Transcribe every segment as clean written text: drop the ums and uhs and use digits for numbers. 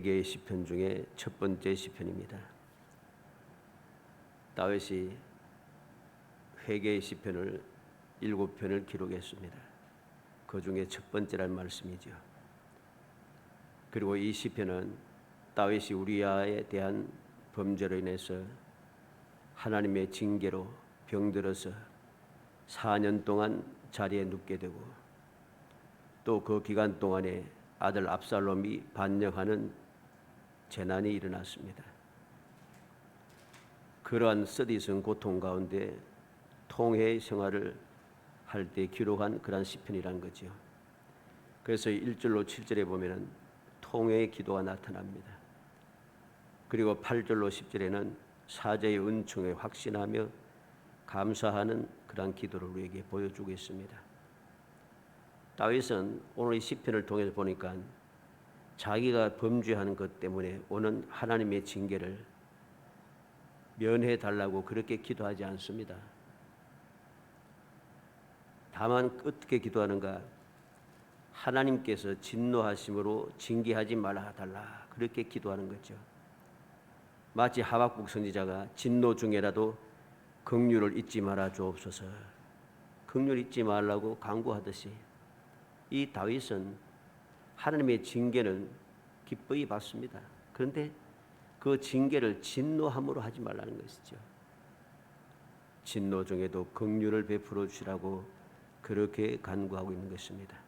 개의 시편 중에 첫 번째 시편입니다. 다윗이 회개의 시편을 7편을 기록했습니다. 그 중에 첫 번째란 말씀이죠. 그리고 이 시편은 다윗이 우리아에 대한 범죄로 인해서 하나님의 징계로 병들어서 4년 동안 자리에 눕게 되고 또 그 기간 동안에 아들 압살롬이 반역하는 재난이 일어났습니다. 그러한 쓰디쓴 고통 가운데 통회의 생활을 할 때 기록한 그러한 시편이라는 거죠. 그래서 1절로 7절에 보면은 통회의 기도가 나타납니다. 그리고 8절로 10절에는 사제의 은총에 확신하며 감사하는 그러한 기도를 우리에게 보여주고 있습니다. 다윗은 오늘 이 시편을 통해서 보니까 자기가 범죄하는 것 때문에 오는 하나님의 징계를 면해 달라고 그렇게 기도하지 않습니다. 다만 어떻게 기도하는가? 하나님께서 진노하심으로 징계하지 말아 달라 그렇게 기도하는 거죠. 마치 하박국 선지자가 진노 중에라도 긍휼을 잊지 말아 주옵소서, 긍휼 잊지 말라고 간구하듯이 이 다윗은 하나님의 징계는 기뻐히 받습니다. 그런데 그 징계를 진노함으로 하지 말라는 것이죠. 진노 중에도 긍휼을 베풀어 주시라고 그렇게 간구하고 있는 것입니다.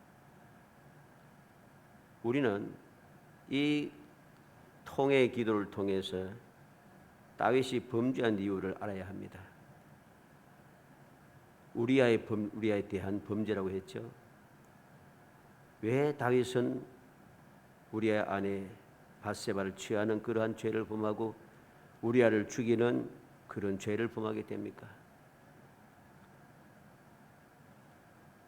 우리는 이 통회의 기도를 통해서 다윗이 범죄한 이유를 알아야 합니다. 우리아에 대한 범죄라고 했죠. 왜 다윗은 우리아 아내 밧세바를 취하는 그러한 죄를 범하고 우리아를 죽이는 그런 죄를 범하게 됩니까?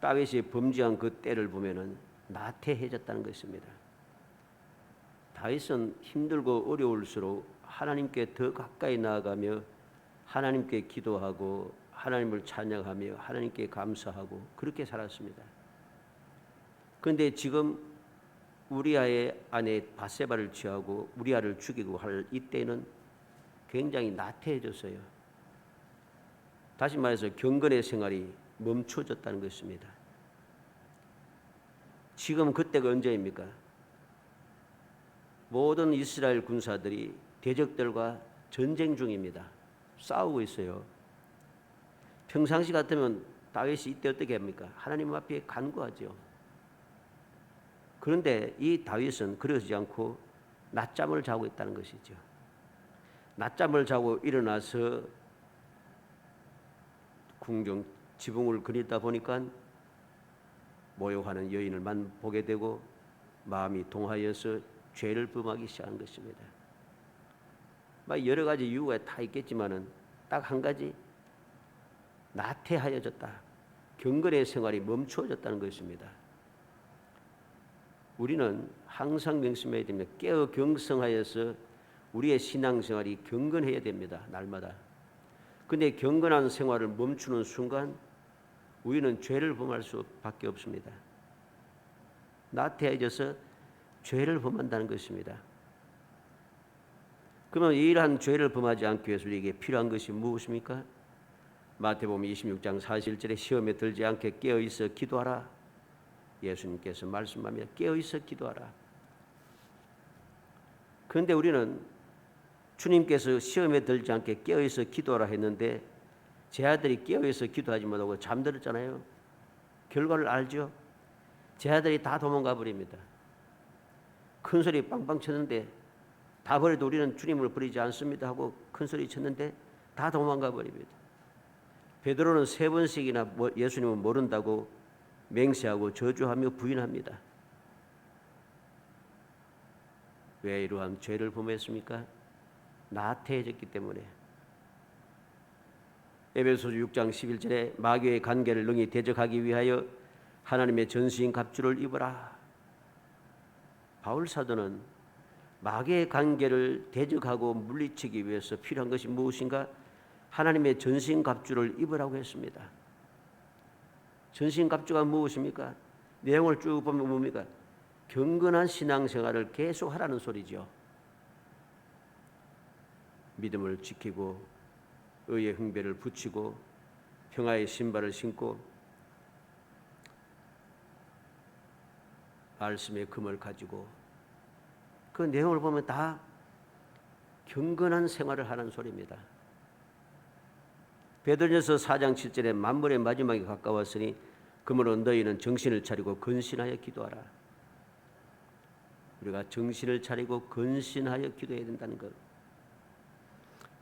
다윗이 범죄한 그 때를 보면은 나태해졌다는 것입니다. 다윗은 힘들고 어려울수록 하나님께 더 가까이 나아가며 하나님께 기도하고 하나님을 찬양하며 하나님께 감사하고 그렇게 살았습니다. 그런데 지금 우리아의 아내 밧세바를 취하고 우리아를 죽이고 할 이때는 굉장히 나태해졌어요. 다시 말해서 경건의 생활이 멈춰졌다는 것입니다. 지금 그때가 언제입니까? 모든 이스라엘 군사들이 대적들과 전쟁 중입니다. 싸우고 있어요. 평상시 같으면 다윗이 이때 어떻게 합니까? 하나님 앞에 간구하죠. 그런데 이 다윗은 그러지 않고 낮잠을 자고 있다는 것이죠. 낮잠을 자고 일어나서 궁정 지붕을 그리다 보니까 모욕하는 여인을만 보게 되고 마음이 동하여서 죄를 범하기 시작한 것입니다. 여러 가지 이유가 다 있겠지만은 딱 한 가지, 나태하여졌다. 경건의 생활이 멈추어졌다는 것입니다. 우리는 항상 명심해야 됩니다. 깨어 경성하여서 우리의 신앙생활이 경건해야 됩니다. 날마다. 그런데 경건한 생활을 멈추는 순간 우리는 죄를 범할 수밖에 없습니다. 나태해져서 죄를 범한다는 것입니다. 그러면 이러한 죄를 범하지 않기 위해서 우리에게 필요한 것이 무엇입니까? 마태복음 26장 41절에 시험에 들지 않게 깨어있어 기도하라. 예수님께서 말씀합니다. 깨어있어 기도하라. 그런데 우리는 주님께서 시험에 들지 않게 깨어있어 기도하라 했는데 제 아들이 깨어있어 기도하지 못하고 잠들었잖아요. 결과를 알죠? 제 아들이 다 도망가 버립니다. 큰 소리 빵빵 쳤는데 다 버려도 우리는 주님을 버리지 않습니다 하고 큰 소리 쳤는데 다 도망가 버립니다. 베드로는 3번씩이나 예수님을 모른다고 맹세하고 저주하며 부인합니다. 왜 이러한 죄를 범했습니까? 나태해졌기 때문에. 에베소서 6장 11절에 마귀의 관계를 능히 대적하기 위하여 하나님의 전신 갑주를 입어라. 바울 사도는 마귀의 관계를 대적하고 물리치기 위해서 필요한 것이 무엇인가? 하나님의 전신 갑주를 입으라고 했습니다. 전신 갑주가 무엇입니까? 내용을 쭉 보면 뭡니까? 경건한 신앙생활을 계속 하라는 소리죠. 믿음을 지키고 의의 흥배를 붙이고 평화의 신발을 신고 말씀의 금을 가지고 그 내용을 보면 다 경건한 생활을 하는 소리입니다. 베드로전서 4장 7절에 만물의 마지막이 가까웠으니 그러므로 너희는 정신을 차리고 근신하여 기도하라. 우리가 정신을 차리고 근신하여 기도해야 된다는 것.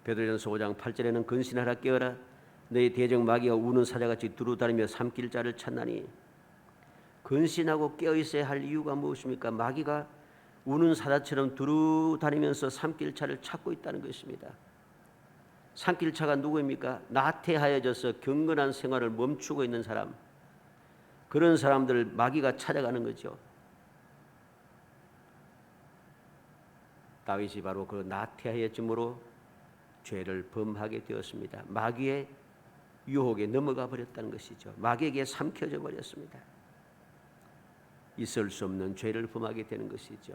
베드로전서 5장 8절에는 근신하라 깨어라 너희 대적 마귀가 우는 사자같이 두루다니며 삼킬 자를 찾나니. 근신하고 깨어있어야 할 이유가 무엇입니까? 마귀가 우는 사자처럼 두루다니면서 삼킬 자를 찾고 있다는 것입니다. 삼킬 자가 누구입니까? 나태하여져서 경건한 생활을 멈추고 있는 사람, 그런 사람들을 마귀가 찾아가는 거죠. 다윗이 바로 그 나태하여짐으로 죄를 범하게 되었습니다. 마귀의 유혹에 넘어가 버렸다는 것이죠. 마귀에게 삼켜져 버렸습니다. 있을 수 없는 죄를 범하게 되는 것이죠.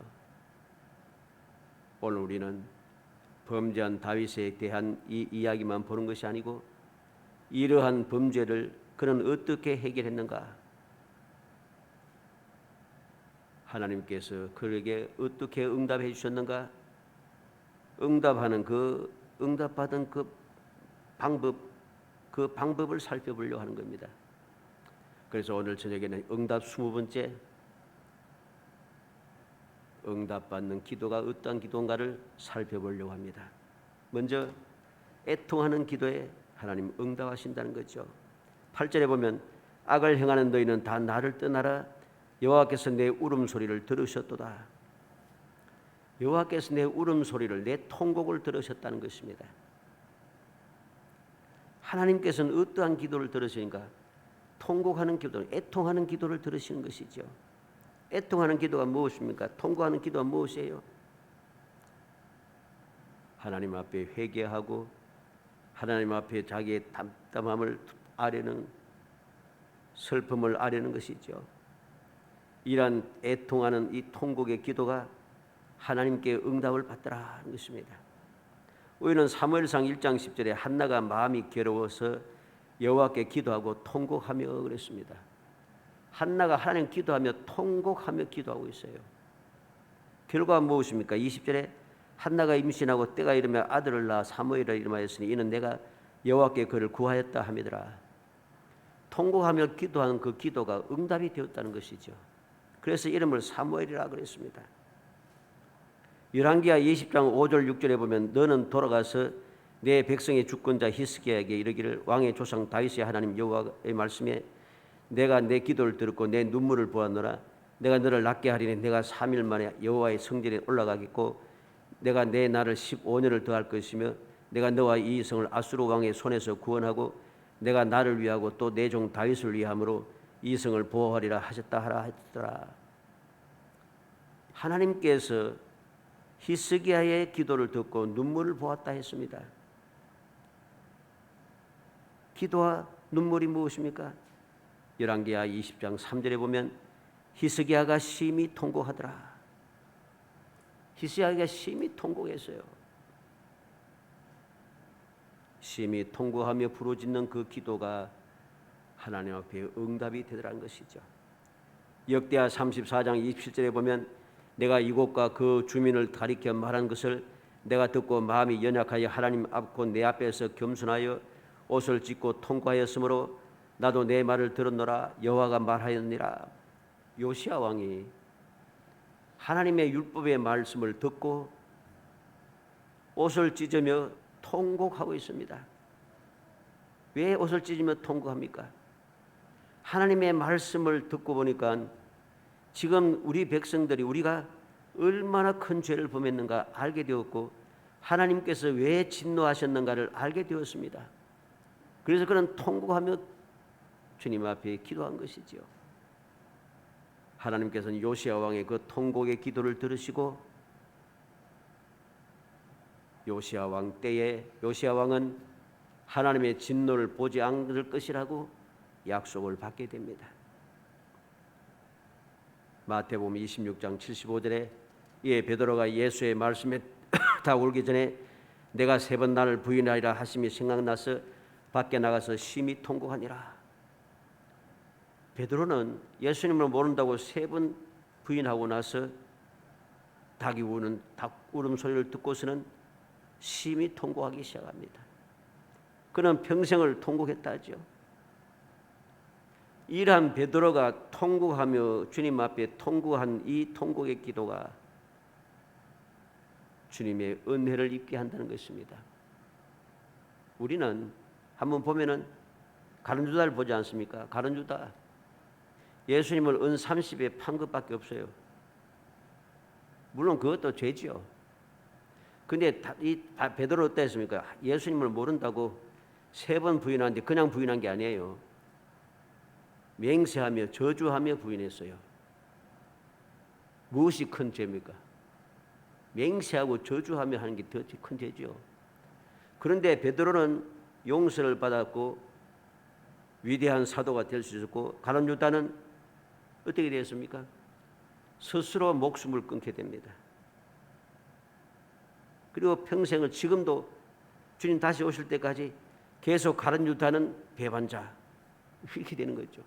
오늘 우리는 범죄한 다윗에 대한 이 이야기만 보는 것이 아니고 이러한 범죄를 그는 어떻게 해결했는가? 하나님께서 그에게 어떻게 응답해 주셨는가? 응답하는 그 응답받은 그 방법을 살펴보려고 하는 겁니다. 그래서 오늘 저녁에는 응답 20번째 응답받는 기도가 어떤 기도인가를 살펴보려고 합니다. 먼저 애통하는 기도에 하나님 응답하신다는 거죠. 8절에 보면 악을 행하는 너희는 다 나를 떠나라. 여호와께서 내 울음소리를 들으셨도다. 여호와께서 내 울음소리를, 내 통곡을 들으셨다는 것입니다. 하나님께서는 어떠한 기도를 들으시는가? 통곡하는 기도, 애통하는 기도를 들으시는 것이죠. 애통하는 기도가 무엇입니까? 통곡하는 기도가 무엇이에요? 하나님 앞에 회개하고 하나님 앞에 자기의 담담함을 아뢰는, 슬픔을 아뢰는 것이죠. 이러한 애통하는 이 통곡의 기도가 하나님께 응답을 받더라 하는 것입니다. 우리는 사무엘상 1장 10절에 한나가 마음이 괴로워서 여호와께 기도하고 통곡하며 그랬습니다. 한나가 하나님 기도하며 통곡하며 기도하고 있어요. 결과가 무엇입니까? 20절에 한나가 임신하고 때가 이르며 아들을 낳아 사무엘이라 이름하였으니 이는 내가 여호와께 그를 구하였다 함이더라. 통곡하며 기도하는 그 기도가 응답이 되었다는 것이죠. 그래서 이름을 사무엘이라 그랬습니다. 열왕기하 20장 5절 6절에 보면 너는 돌아가서 내 백성의 주권자 히스기야에게 이르기를 왕의 조상 다윗의 하나님 여호와의 말씀에 내가 내 기도를 들었고 내 눈물을 보았노라. 내가 너를 낫게 하리니 내가 3일 만에 여호와의 성전에 올라가겠고 내가 내 날을 15년을 더할 것이며 내가 너와 이 성을 아수르 왕의 손에서 구원하고 내가 나를 위하고 또 내 종 다윗을 위함으로 이 성을 보호하리라 하셨다 하라 했더라. 하나님께서 히스기야의 기도를 듣고 눈물을 보았다 했습니다. 기도와 눈물이 무엇입니까? 열왕기하 20장 3절에 보면 히스기야가 심히 통곡하더라. 히스기야가 심히 통곡했어요. 심히 통곡하며 부르짖는 그 기도가 하나님 앞에 응답이 되더라는 것이죠. 역대하 34장 27절에 보면 내가 이곳과 그 주민을 가리켜 말한 것을 내가 듣고 마음이 연약하여 하나님 앞고 내 앞에서 겸손하여 옷을 찢고 통과하였으므로 나도 내 말을 들었노라. 여호와가 말하였니라. 요시야 왕이 하나님의 율법의 말씀을 듣고 옷을 찢으며 통곡하고 있습니다. 왜 옷을 찢으며 통곡합니까? 하나님의 말씀을 듣고 보니까 지금 우리 백성들이 우리가 얼마나 큰 죄를 범했는가 알게 되었고 하나님께서 왜 진노하셨는가를 알게 되었습니다. 그래서 그는 통곡하며 주님 앞에 기도한 것이지요. 하나님께서는 요시야 왕의 그 통곡의 기도를 들으시고 요시야 왕 때에 요시야 왕은 하나님의 진노를 보지 않을 것이라고 약속을 받게 됩니다. 마태복음 26장 75절에 이에 베드로가 예수의 말씀에 다 울기 전에 내가 3번 나를 부인하리라 하심이 생각나서 밖에 나가서 심히 통곡하니라. 베드로는 예수님을 모른다고 3번 부인하고 나서 닭이 우는 닭 울음소리를 듣고서는 심히 통곡하기 시작합니다. 그는 평생을 통곡했다죠. 이러한 베드로가 통곡하며 주님 앞에 통곡한 이 통곡의 기도가 주님의 은혜를 입게 한다는 것입니다. 우리는 한번 보면은 가룟유다를 보지 않습니까? 가룟유다 예수님을 은 30에 판 것밖에 없어요. 물론 그것도 죄지요. 근데 이 베드로 어땠습니까? 예수님을 모른다고 3번 부인하는데 그냥 부인한 게 아니에요. 맹세하며 저주하며 부인했어요. 무엇이 큰 죄입니까? 맹세하고 저주하며 하는 게 더 큰 죄죠. 그런데 베드로는 용서를 받았고 위대한 사도가 될 수 있었고 가룟유다는 어떻게 되었습니까? 스스로 목숨을 끊게 됩니다. 그리고 평생을 지금도 주님 다시 오실 때까지 계속 가룟유다는 배반자 이렇게 되는 거죠.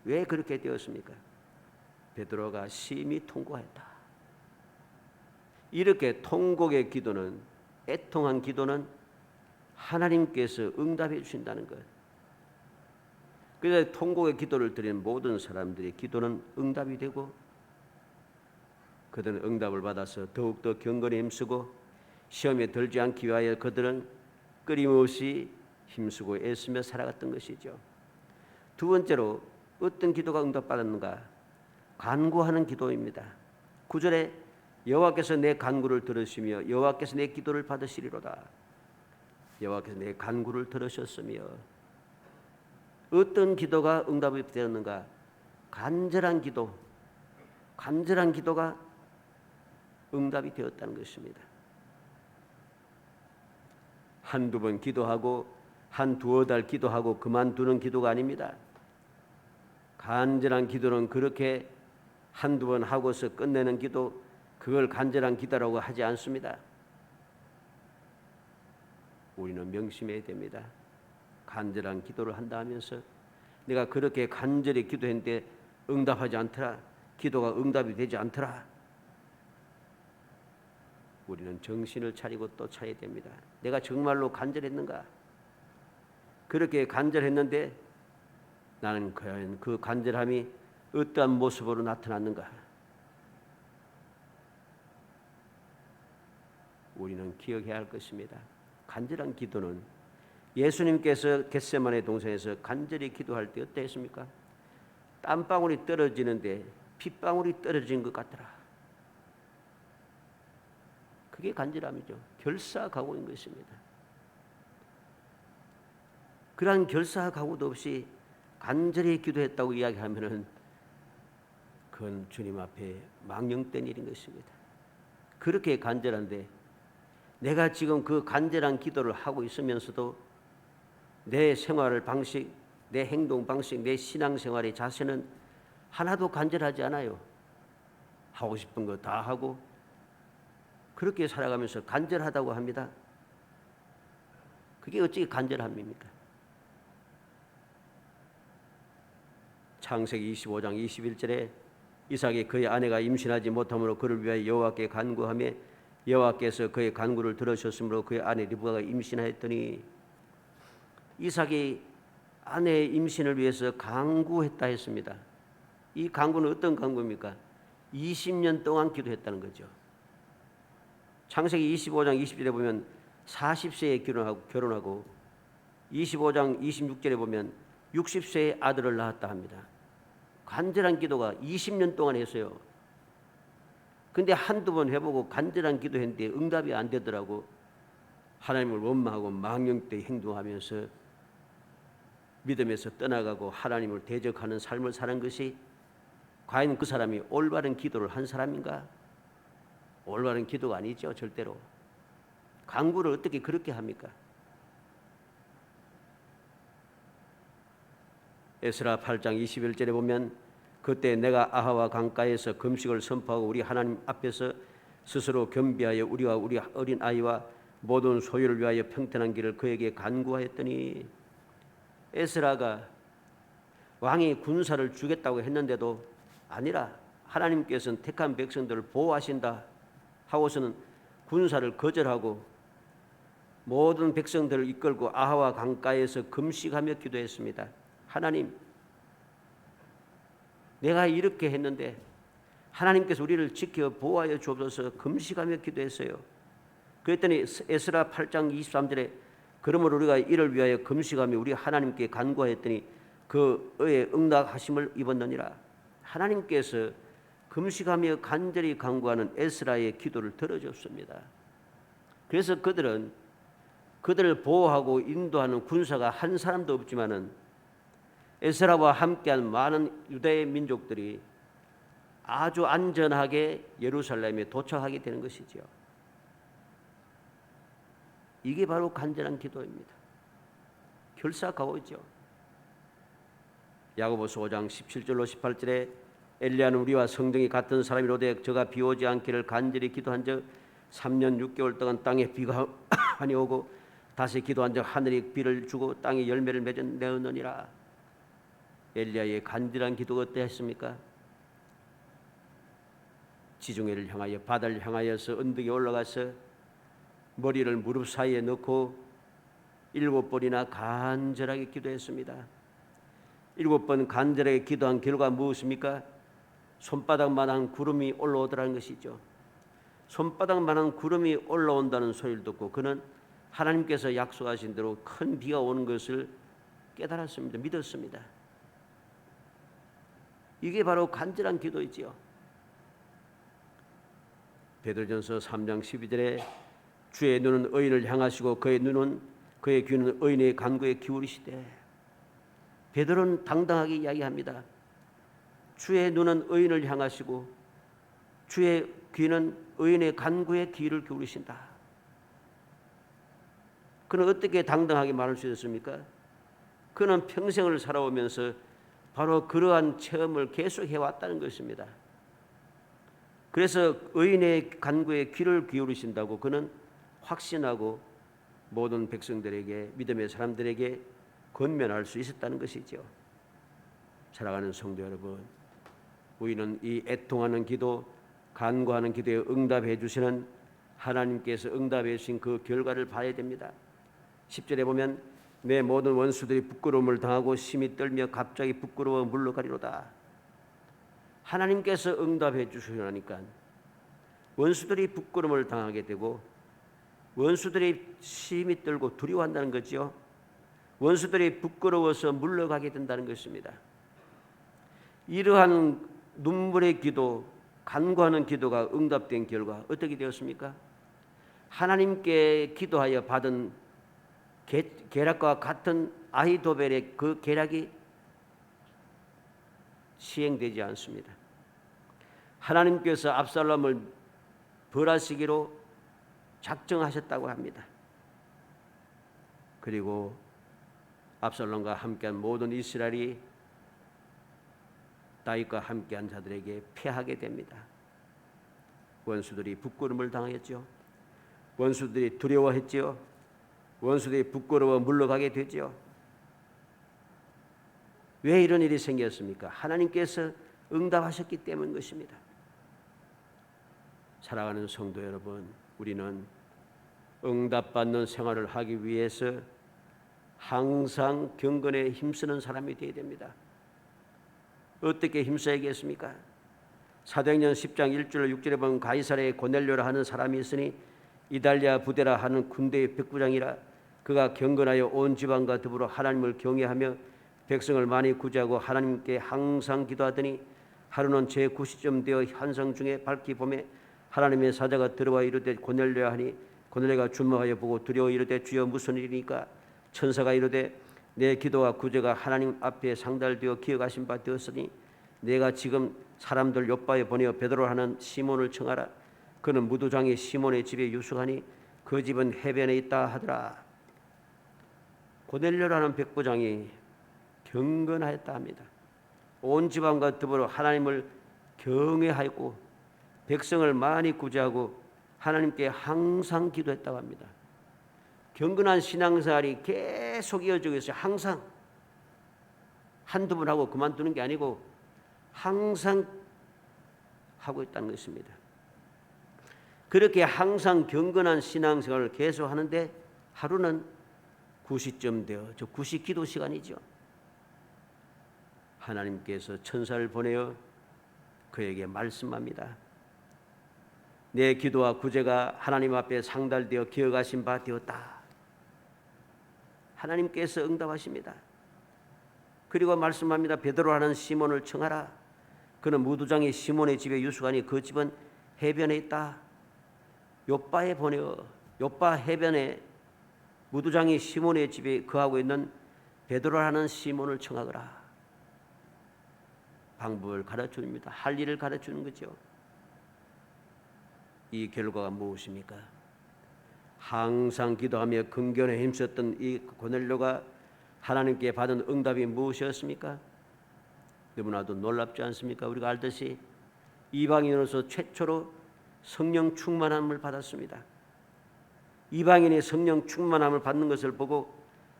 왜 그렇게 되었습니까? 베드로가 심히 통곡했다. 이렇게 통곡의 기도는 애통한 기도는 하나님께서 응답해 주신다는 것. 그래서 통곡의 기도를 드리는 모든 사람들의 기도는 응답이 되고 그들은 응답을 받아서 더욱더 경건에 힘쓰고 시험에 들지 않기 위하여 그들은 끊임없이 힘쓰고 애쓰며 살아갔던 것이죠. 두 번째로 어떤 기도가 응답받았는가? 간구하는 기도입니다. 9절에 여호와께서 내 간구를 들으시며 여호와께서 내 기도를 받으시리로다. 여호와께서 내 간구를 들으셨으며 어떤 기도가 응답이 되었는가? 간절한 기도가 응답이 되었다는 것입니다. 한두 번 기도하고 한두어 달 기도하고 그만두는 기도가 아닙니다. 간절한 기도는 그렇게 한두 번 하고서 끝내는 기도, 그걸 간절한 기도라고 하지 않습니다. 우리는 명심해야 됩니다. 간절한 기도를 한다 하면서 내가 그렇게 간절히 기도했는데 응답하지 않더라, 기도가 응답이 되지 않더라, 우리는 정신을 차리고 또 차야 됩니다. 내가 정말로 간절했는가? 그렇게 간절했는데 나는 과연 그 간절함이 어떠한 모습으로 나타났는가? 우리는 기억해야 할 것입니다. 간절한 기도는 예수님께서 겟세마네 동산에서 간절히 기도할 때 어땠습니까? 땀방울이 떨어지는데 핏방울이 떨어진 것 같더라. 그게 간절함이죠. 결사각오인 것입니다. 그러한 결사각오도 없이 간절히 기도했다고 이야기하면은 그건 주님 앞에 망령된 일인 것입니다. 그렇게 간절한데 내가 지금 그 간절한 기도를 하고 있으면서도 내 생활 방식, 내 행동 방식, 내 신앙생활의 자세는 하나도 간절하지 않아요. 하고 싶은 거 다 하고 그렇게 살아가면서 간절하다고 합니다. 그게 어찌 간절함입니까? 창세기 25장 21절에 이삭이 그의 아내가 임신하지 못함으로 그를 위하여 여호와께 간구하며 여호와께서 그의 간구를 들으셨으므로 그의 아내 리브가가 임신하였더니, 이삭이 아내의 임신을 위해서 간구했다 했습니다. 이 간구는 어떤 간구입니까? 20년 동안 기도했다는 거죠. 창세기 25장 20절에 보면 40세에 결혼하고 25장 26절에 보면 60세에 아들을 낳았다 합니다. 간절한 기도가 20년 동안 했어요. 근데 한두 번 해보고 간절한 기도했는데 응답이 안 되더라고. 하나님을 원망하고 망령되이 행동하면서 믿음에서 떠나가고 하나님을 대적하는 삶을 사는 것이 과연 그 사람이 올바른 기도를 한 사람인가? 올바른 기도가 아니죠. 절대로. 간구를 어떻게 그렇게 합니까? 에스라 8장 21절에 보면 그때 내가 아하와 강가에서 금식을 선포하고 우리 하나님 앞에서 스스로 겸비하여 우리와 우리 어린 아이와 모든 소유를 위하여 평탄한 길을 그에게 간구하였더니, 에스라가 왕이 군사를 주겠다고 했는데도 아니라 하나님께서는 택한 백성들을 보호하신다 하고서는 군사를 거절하고 모든 백성들을 이끌고 아하와 강가에서 금식하며 기도했습니다. 하나님, 내가 이렇게 했는데 하나님께서 우리를 지켜 보호하여 주옵소서. 금식하며 기도했어요. 그랬더니 에스라 8장 23절에 그러므로 우리가 이를 위하여 금식하며 우리 하나님께 간구하였더니 그의 응답하심을 입었느니라. 하나님께서 금식하며 간절히 간구하는 에스라의 기도를 들어줬습니다. 그래서 그들을 보호하고 인도하는 군사가 한 사람도 없지만은 에스라와 함께한 많은 유대의 민족들이 아주 안전하게 예루살렘에 도착하게 되는 것이죠. 이게 바로 간절한 기도입니다. 결사가오죠. 야고보서 5장 17절로 18절에 엘리야는 우리와 성정이 같은 사람이로되 저가 비 오지 않기를 간절히 기도한 적 3년 6개월 동안 땅에 비가 많이 오고 다시 기도한 적 하늘이 비를 주고 땅에 열매를 맺어 내었느니라. 엘리야의 간절한 기도가 어떠했습니까? 지중해를 향하여 바다를 향하여서 언덕에 올라가서 머리를 무릎 사이에 넣고 7번이나 간절하게 기도했습니다. 7번 간절하게 기도한 결과 무엇입니까? 손바닥만한 구름이 올라오더라는 것이죠. 손바닥만한 구름이 올라온다는 소리를 듣고 그는 하나님께서 약속하신 대로 큰 비가 오는 것을 깨달았습니다. 믿었습니다. 이게 바로 간절한 기도이지요. 베드로전서 3장 12절에 주의 눈은 의인을 향하시고 그의 귀는 의인의 간구에 기울이시되, 베드로는 당당하게 이야기합니다. 주의 눈은 의인을 향하시고 주의 귀는 의인의 간구에 귀를 기울이신다. 그는 어떻게 당당하게 말할 수 있었습니까? 그는 평생을 살아오면서 바로 그러한 체험을 계속 해왔다는 것입니다. 그래서 의인의 간구에 귀를 기울이신다고 그는 확신하고 모든 백성들에게, 믿음의 사람들에게 권면할 수 있었다는 것이죠. 사랑하는 성도 여러분, 우리는 이 애통하는 기도, 간구하는 기도에 응답해 주시는 하나님께서 응답해 주신 그 결과를 봐야 됩니다. 10절에 보면 내 모든 원수들이 부끄러움을 당하고 심히 떨며 갑자기 부끄러워 물러가리로다. 하나님께서 응답해 주시려니까 원수들이 부끄러움을 당하게 되고 원수들이 심히 떨고 두려워한다는 거죠. 원수들이 부끄러워서 물러가게 된다는 것입니다. 이러한 눈물의 기도, 간구하는 기도가 응답된 결과 어떻게 되었습니까? 하나님께 기도하여 받은 계략과 같은 아히도벨의 그 계략이 시행되지 않습니다. 하나님께서 압살롬을 벌하시기로 작정하셨다고 합니다. 그리고 압살롬과 함께한 모든 이스라엘이 다윗과 함께한 자들에게 패하게 됩니다. 원수들이 부끄러움을 당했죠. 원수들이 두려워했죠. 원수들이 부끄러워 물러가게 되죠. 왜 이런 일이 생겼습니까? 하나님께서 응답하셨기 때문인 것입니다. 사랑하는 성도 여러분, 우리는 응답받는 생활을 하기 위해서 항상 경건에 힘쓰는 사람이 되어야 됩니다. 어떻게 힘써야겠습니까? 사도행전 10장 1절 6절에 보면 가이사랴에 고넬료라 하는 사람이 있으니 이달리아 부데라 하는 군대의 백부장이라. 그가 경건하여 온 지방과 더불어 하나님을 경외하며 백성을 많이 구제하고 하나님께 항상 기도하더니 하루는 제9시쯤 되어 환상 중에 밝히 보매 하나님의 사자가 들어와 이르되 고넬료야 하니 고넬료가 주목하여 보고 두려워 이르되 주여 무슨 일이니까? 천사가 이르되 내 기도와 구제가 하나님 앞에 상달되어 기억하신 바 되었으니 내가 지금 사람들 요바에 보내어 베드로 하는 시몬을 청하라. 그는 무도장이 시몬의 집에 유숙하니 그 집은 해변에 있다 하더라. 고넬료라는 백부장이 경건하였다 합니다. 온 집안과 더불어 하나님을 경외하였고 백성을 많이 구제하고 하나님께 항상 기도했다고 합니다. 경건한 신앙생활이 계속 이어지고 있어요. 항상 한두 번 하고 그만두는 게 아니고 항상 하고 있다는 것입니다. 그렇게 항상 경건한 신앙생활을 계속 하는데 하루는 9시쯤 되어 저 9시 기도 시간이죠. 하나님께서 천사를 보내어 그에게 말씀합니다. 내 기도와 구제가 하나님 앞에 상달되어 기억하신 바 되었다. 하나님께서 응답하십니다. 그리고 말씀합니다. 베드로라는 시몬을 청하라. 그는 무두장이 시몬의 집에 유숙하니 그 집은 해변에 있다. 요빠에 보내어 요빠 해변에 무두장이 시몬의 집에 거하고 있는 베드로라는 시몬을 청하거라. 방법을 가르쳐줍니다. 할 일을 가르쳐주는 거죠. 이 결과가 무엇입니까? 항상 기도하며 긍견에 힘썼던 이 고넬료가 하나님께 받은 응답이 무엇이었습니까? 너무나도 놀랍지 않습니까? 우리가 알듯이 이방인으로서 최초로 성령 충만함을 받았습니다. 이방인이 성령 충만함을 받는 것을 보고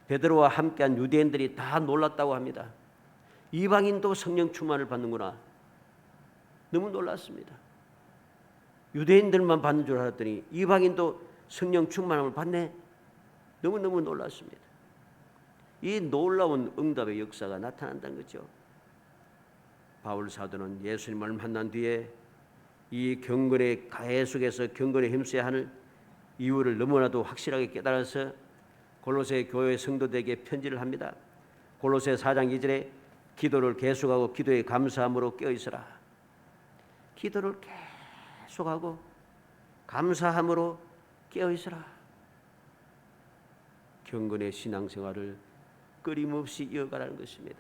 베드로와 함께한 유대인들이 다 놀랐다고 합니다. 이방인도 성령 충만을 받는구나. 너무 놀랐습니다. 유대인들만 받는 줄 알았더니 이방인도 성령 충만함을 받네. 너무너무 놀랐습니다. 이 놀라운 응답의 역사가 나타난다는 거죠. 바울 사도는 예수님을 만난 뒤에 이 경건의 가해 속에서 경건에 힘써야 하는 이유를 너무나도 확실하게 깨달아서 골로새 교회 성도들에게 편지를 합니다. 골로새 4장 2절에 기도를 계속하고 기도에 감사함으로 깨어있으라. 기도를 계속하고 감사함으로 깨어있으라. 경건의 신앙생활을 끊임없이 이어가라는 것입니다.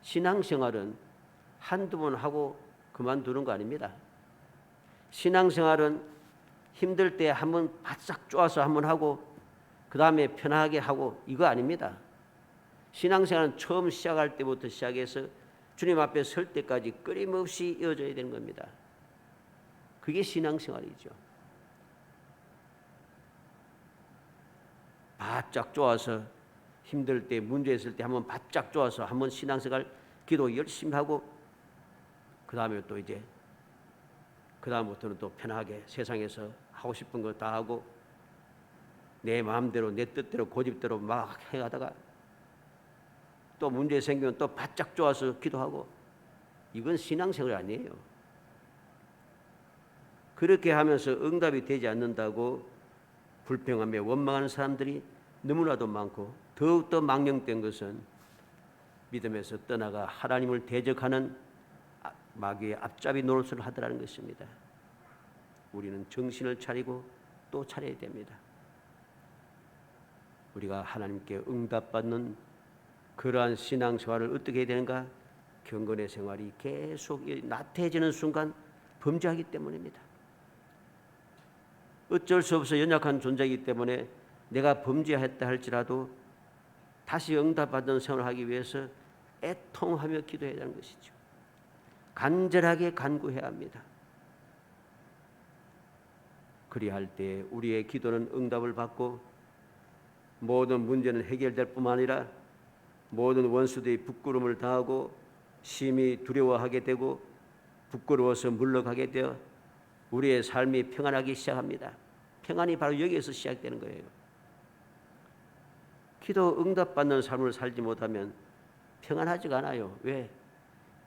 신앙생활은 한두 번 하고 그만두는 거 아닙니다. 신앙생활은 힘들 때 한번 바싹 쪼아서 한번 하고 그 다음에 편하게 하고 이거 아닙니다. 신앙생활은 처음 시작할 때부터 시작해서 주님 앞에 설 때까지 끊임없이 이어져야 되는 겁니다. 그게 신앙생활이죠. 바짝 쪼아서 힘들 때 문제 있을 때 한번 바짝 쪼아서 한번 신앙생활 기도 열심히 하고 그 다음에 또 이제 그 다음부터는 또 편하게 세상에서 하고 싶은 거 다 하고 내 마음대로 내 뜻대로 고집대로 막 해가다가 또 문제 생기면 또 바짝 쪼아서 기도하고 이건 신앙생활이 아니에요. 그렇게 하면서 응답이 되지 않는다고 불평하며 원망하는 사람들이 너무나도 많고 더욱더 망령된 것은 믿음에서 떠나가 하나님을 대적하는 마귀의 앞잡이 노릇을 하더라는 것입니다. 우리는 정신을 차리고 또 차려야 됩니다. 우리가 하나님께 응답받는 그러한 신앙생활을 어떻게 해야 되는가? 경건의 생활이 계속 나태해지는 순간 범죄하기 때문입니다. 어쩔 수 없어 연약한 존재이기 때문에 내가 범죄했다 할지라도 다시 응답받는 생활을 하기 위해서 애통하며 기도해야 하는 것이죠. 간절하게 간구해야 합니다. 그리할 때 우리의 기도는 응답을 받고 모든 문제는 해결될 뿐만 아니라 모든 원수들이 부끄러움을 당하고 심히 두려워하게 되고 부끄러워서 물러가게 되어 우리의 삶이 평안하기 시작합니다. 평안이 바로 여기에서 시작되는 거예요. 기도 응답받는 삶을 살지 못하면 평안하지가 않아요. 왜?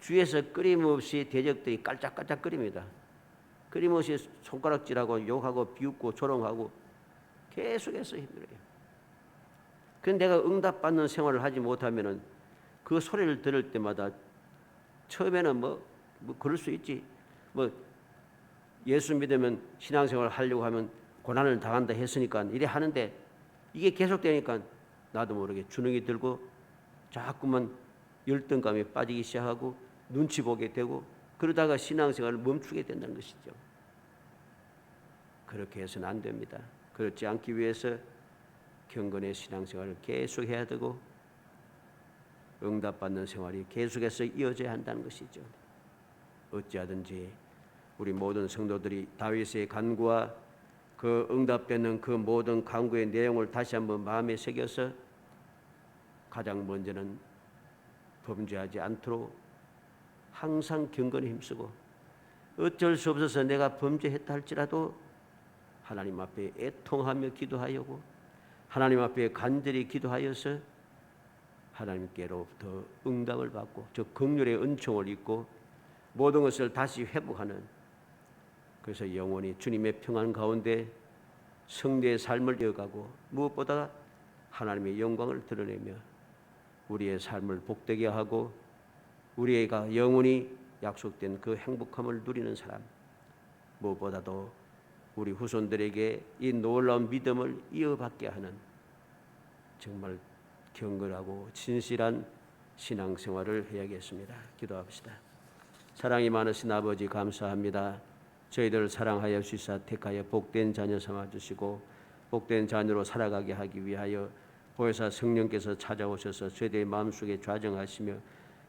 주위에서 끊임없이 대적들이 깔짝깔짝거립니다. 끊임없이 손가락질하고 욕하고 비웃고 조롱하고 계속해서 힘들어요. 그런데 내가 응답받는 생활을 하지 못하면 그 소리를 들을 때마다 처음에는 뭐 그럴 수 있지. 예수 믿으면 신앙생활을 하려고 하면 고난을 당한다 했으니까 이래 하는데 이게 계속되니까 나도 모르게 주눅이 들고 자꾸만 열등감에 빠지기 시작하고 눈치 보게 되고 그러다가 신앙생활을 멈추게 된다는 것이죠. 그렇게 해서는 안 됩니다. 그렇지 않기 위해서 경건의 신앙생활을 계속해야 되고 응답받는 생활이 계속해서 이어져야 한다는 것이죠. 어찌하든지 우리 모든 성도들이 다윗의 간구와 그 응답되는 그 모든 간구의 내용을 다시 한번 마음에 새겨서 가장 먼저는 범죄하지 않도록 항상 경건에 힘쓰고 어쩔 수 없어서 내가 범죄했다 할지라도 하나님 앞에 애통하며 기도하려고 하나님 앞에 간절히 기도하여서 하나님께로부터 응답을 받고 저 긍휼의 은총을 입고 모든 것을 다시 회복하는, 그래서 영원히 주님의 평안 가운데 성대의 삶을 이어가고 무엇보다 하나님의 영광을 드러내며 우리의 삶을 복되게 하고 우리가 영원히 약속된 그 행복함을 누리는 사람, 무엇보다도 우리 후손들에게 이 놀라운 믿음을 이어받게 하는 정말 경건하고 진실한 신앙생활을 해야겠습니다. 기도합시다. 사랑이 많으신 아버지 감사합니다. 저희들을 사랑하여 주시사 택하여 복된 자녀 삼아주시고 복된 자녀로 살아가게 하기 위하여 보혜사 성령께서 찾아오셔서 저희들의 마음속에 좌정하시며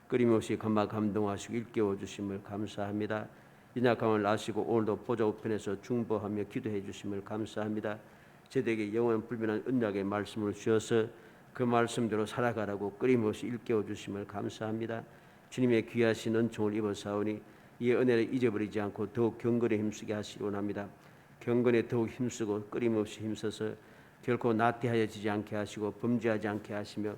끊임없이 감동하시고 일깨워 주심을 감사합니다. 인약함을 아시고 오늘도 보좌 우편에서 중보하며 기도해 주심을 감사합니다. 저희들에게 영원 불변한 언약의 말씀을 주셔서 그 말씀대로 살아가라고 끊임없이 일깨워 주심을 감사합니다. 주님의 귀하신 은총을 입어사오니 이 은혜를 잊어버리지 않고 더욱 경건에 힘쓰게 하시기 원합니다. 경건에 더욱 힘쓰고 끊임없이 힘써서 결코 나태하여지지 않게 하시고 범죄하지 않게 하시며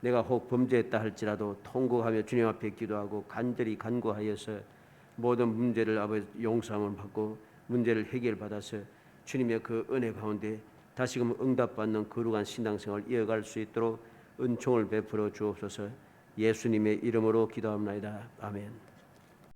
내가 혹 범죄했다 할지라도 통곡하며 주님 앞에 기도하고 간절히 간구하여서 모든 문제를 아버지 용서함을 받고 문제를 해결받아서 주님의 그 은혜 가운데 다시금 응답받는 거룩한 신앙생활을 이어갈 수 있도록 은총을 베풀어 주옵소서. 예수님의 이름으로 기도합니다. 아멘.